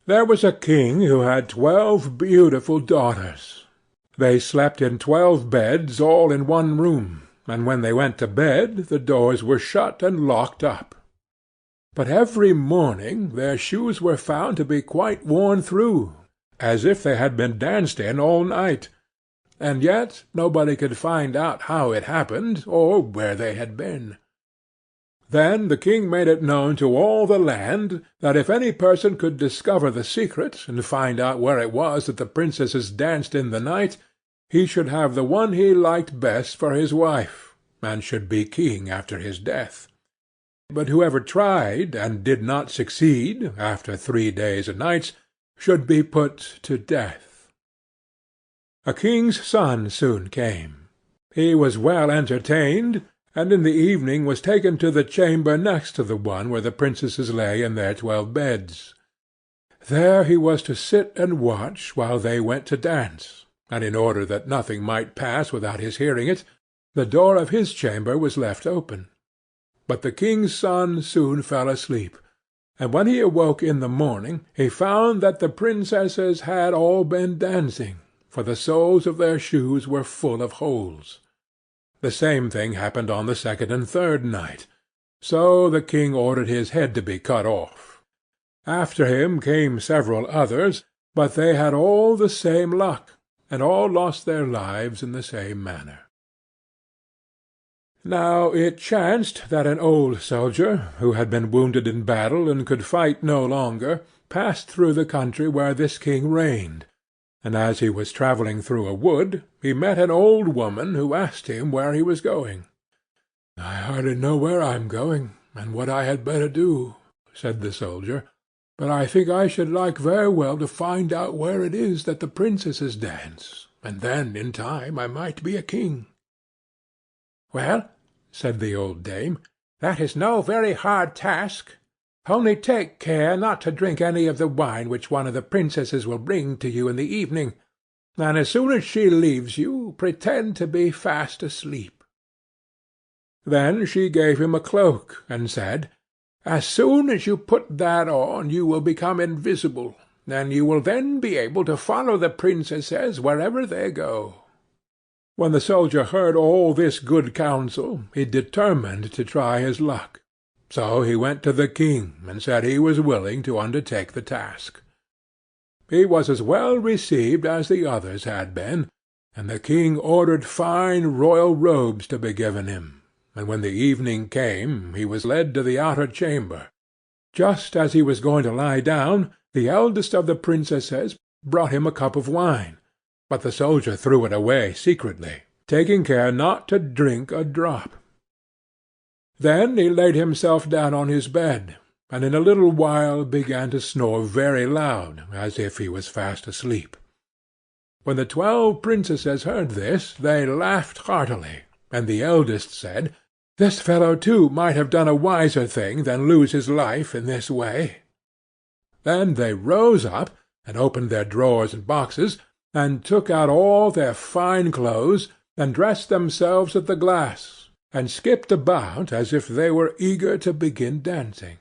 There was a king who had 12 beautiful daughters. They slept in 12 beds all in one room, and when they went to bed the doors were shut and locked up. But every morning their shoes were found to be quite worn through, as if they had been danced in all night, and yet nobody could find out how it happened, or where they had been. Then the king made it known to all the land that if any person could discover the secret, and find out where it was that the princesses danced in the night, he should have the one he liked best for his wife, and should be king after his death. But whoever tried, and did not succeed, after 3 days and nights, should be put to death. A king's son soon came. He was well entertained, and in the evening was taken to the chamber next to the one where the princesses lay in their 12 beds. There he was to sit and watch while they went to dance, and in order that nothing might pass without his hearing it, the door of his chamber was left open. But the king's son soon fell asleep, and when he awoke in the morning he found that the princesses had all been dancing, for the soles of their shoes were full of holes. The same thing happened on the 2nd and 3rd night, so the king ordered his head to be cut off. After him came several others, but they had all the same luck, and all lost their lives in the same manner. Now it chanced that an old soldier, who had been wounded in battle and could fight no longer, passed through the country where this king reigned, and as he was travelling through a wood, he met an old woman who asked him where he was going. "I hardly know where I am going, and what I had better do," said the soldier, "but I think I should like very well to find out where it is that the princesses dance, and then in time I might be a king." "Well," said the old dame, "that is no very hard task. Only take care not to drink any of the wine which one of the princesses will bring to you in the evening, and as soon as she leaves you, pretend to be fast asleep." Then she gave him a cloak, and said, "As soon as you put that on you will become invisible, and you will then be able to follow the princesses wherever they go." When the soldier heard all this good counsel, he determined to try his luck. So he went to the king, and said he was willing to undertake the task. He was as well received as the others had been, and the king ordered fine royal robes to be given him, and when the evening came he was led to the outer chamber. Just as he was going to lie down, the eldest of the princesses brought him a cup of wine, but the soldier threw it away secretly, taking care not to drink a drop. Then he laid himself down on his bed, and in a little while began to snore very loud, as if he was fast asleep. When the 12 princesses heard this, they laughed heartily, and the eldest said, "This fellow too might have done a wiser thing than lose his life in this way." Then they rose up, and opened their drawers and boxes, and took out all their fine clothes, and dressed themselves at the glass, and skipped about as if they were eager to begin dancing.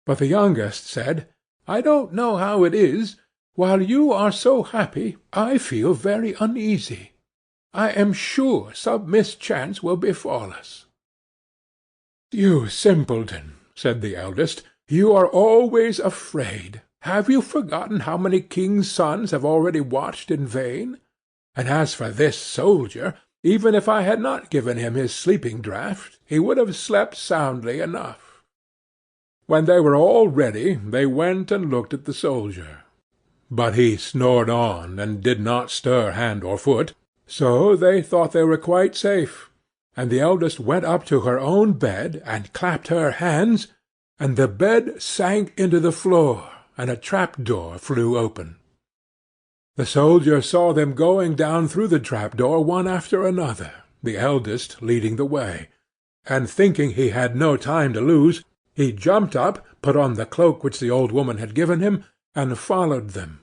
But the youngest said, "I don't know how it is, while you are so happy, I feel very uneasy. I am sure some mischance will befall us." "You simpleton," said the eldest, "you are always afraid. Have you forgotten how many kings' sons have already watched in vain? And as for this soldier, even if I had not given him his sleeping draught, he would have slept soundly enough." When they were all ready, they went and looked at the soldier. But he snored on, and did not stir hand or foot, so they thought they were quite safe, and the eldest went up to her own bed, and clapped her hands, and the bed sank into the floor, and a trap-door flew open. The soldier saw them going down through the trap-door one after another, the eldest leading the way, and thinking he had no time to lose, he jumped up, put on the cloak which the old woman had given him, and followed them.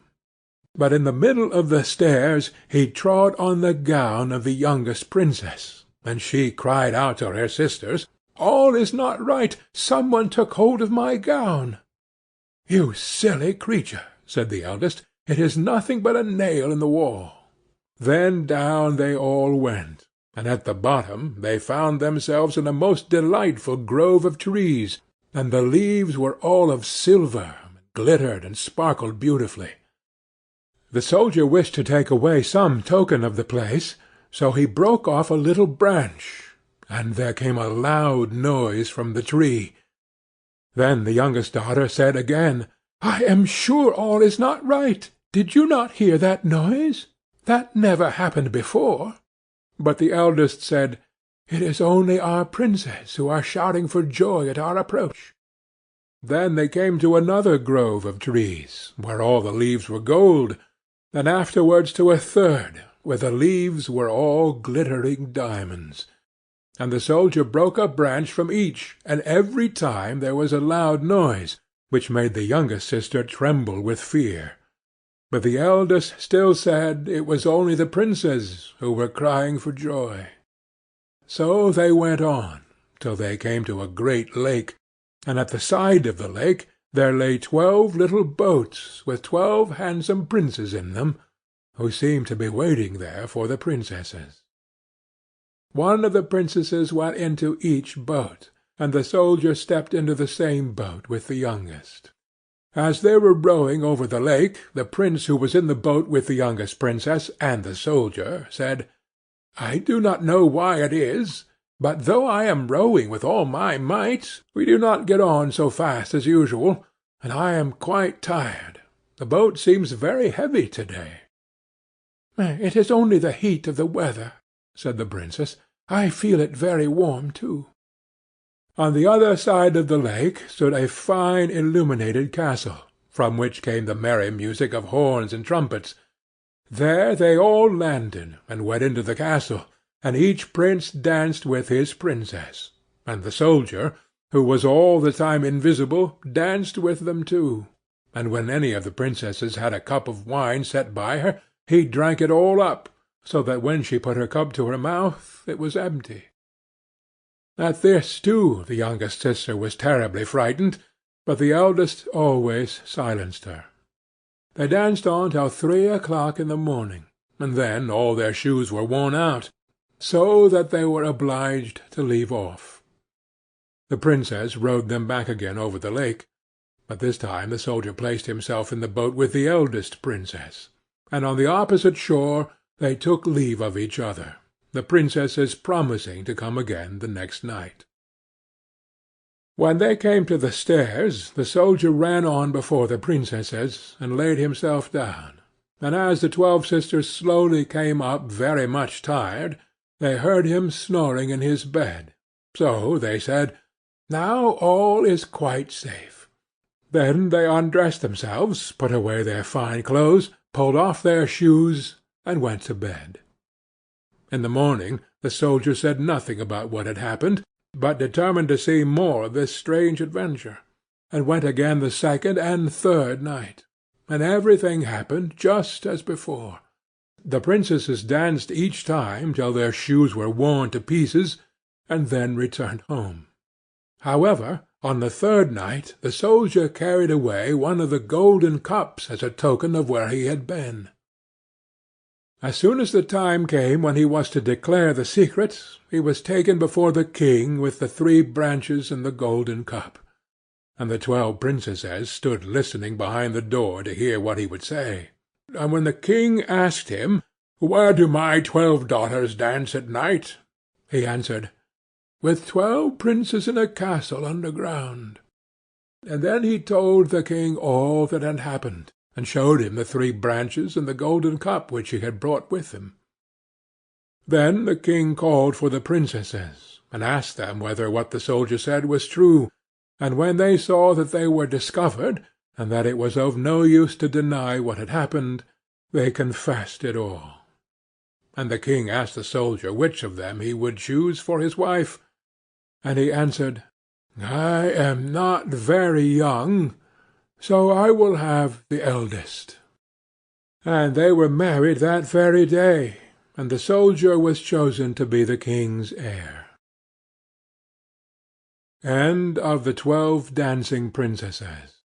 But in the middle of the stairs he trod on the gown of the youngest princess, and she cried out to her sisters, "All is not right! Some one took hold of my gown." "You silly creature," said the eldest, "it is nothing but a nail in the wall." Then down they all went, and at the bottom they found themselves in a most delightful grove of trees, and the leaves were all of silver, and glittered and sparkled beautifully. The soldier wished to take away some token of the place, so he broke off a little branch, and there came a loud noise from the tree. Then the youngest daughter said again, "I am sure all is not right. Did you not hear that noise? That never happened before." But the eldest said, "It is only our princess who are shouting for joy at our approach." Then they came to another grove of trees, where all the leaves were gold, and afterwards to a third, where the leaves were all glittering diamonds. And the soldier broke a branch from each, and every time there was a loud noise, which made the youngest sister tremble with fear. But the eldest still said it was only the princes who were crying for joy. So they went on, till they came to a great lake, and at the side of the lake there lay 12 little boats with 12 handsome princes in them, who seemed to be waiting there for the princesses. One of the princesses went into each boat, and the soldier stepped into the same boat with the youngest. As they were rowing over the lake, the prince who was in the boat with the youngest princess and the soldier said, "I do not know why it is, but though I am rowing with all my might, we do not get on so fast as usual, and I am quite tired. The boat seems very heavy to-day." "It is only the heat of the weather," said the princess. "I feel it very warm too." On the other side of the lake stood a fine illuminated castle, from which came the merry music of horns and trumpets. There they all landed, and went into the castle, and each prince danced with his princess, and the soldier, who was all the time invisible, danced with them too, and when any of the princesses had a cup of wine set by her, he drank it all up, so that when she put her cup to her mouth it was empty. At this, too, the youngest sister was terribly frightened, but the eldest always silenced her. They danced on till 3 o'clock in the morning, and then all their shoes were worn out, so that they were obliged to leave off. The princess rowed them back again over the lake, but this time the soldier placed himself in the boat with the eldest princess, and on the opposite shore they took leave of each other, the princesses promising to come again the next night. When they came to the stairs, the soldier ran on before the princesses, and laid himself down, and as the 12 sisters slowly came up very much tired, they heard him snoring in his bed, so they said, "Now all is quite safe." Then they undressed themselves, put away their fine clothes, pulled off their shoes, and went to bed. In the morning the soldier said nothing about what had happened, but determined to see more of this strange adventure, and went again the second and third night, and everything happened just as before. The princesses danced each time till their shoes were worn to pieces, and then returned home. However, on the third night the soldier carried away one of the golden cups as a token of where he had been. As soon as the time came when he was to declare the secret, he was taken before the king with the 3 branches and the golden cup, and the 12 princesses stood listening behind the door to hear what he would say. And when the king asked him, "Where do my 12 daughters dance at night?" he answered, "With 12 princes in a castle underground." And then he told the king all that had happened, and showed him the 3 branches and the golden cup which he had brought with him. Then the king called for the princesses, and asked them whether what the soldier said was true, and when they saw that they were discovered, and that it was of no use to deny what had happened, they confessed it all. And the king asked the soldier which of them he would choose for his wife, and he answered, "I am not very young, so I will have the eldest." And they were married that very day, and the soldier was chosen to be the king's heir. End of the 12 Dancing Princesses.